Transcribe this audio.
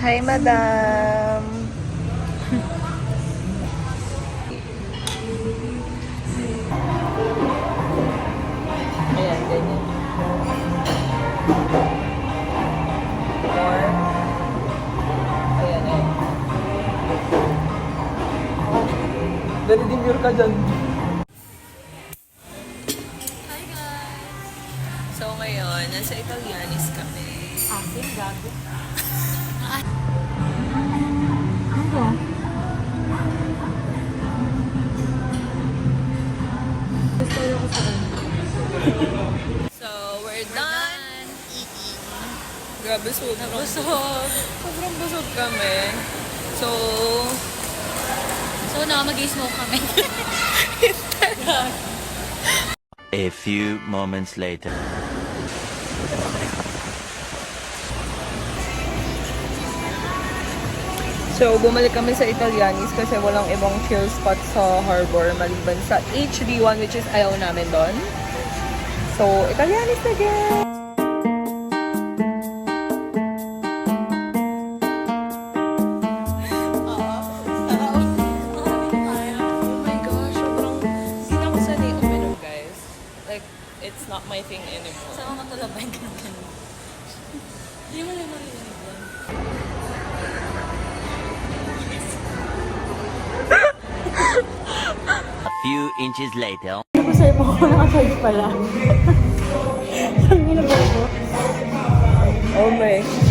Hi, madam. Ayan, ganyan. More. Ayan, ayan. Dali demure ka dyan. Hi guys! So ngayon, nasa Italianis kami. Asin, gago. So, we're done eating. Grabe, sobrang busog. Sobrang busog kami. So, Mag-smoke kami. A few moments later. so bumalik kami sa Italianis kasi walang ibang chill spot sa harbor maliban sa HD1 which is ayaw namin doon. So, Italianis again! It's not my thing anymore. Sama matulabay ka na ganun. Hindi mo lang marinig yan. A few inches later. Masaya pa ako naka-charge pala. Sabi na ba ako? Oh my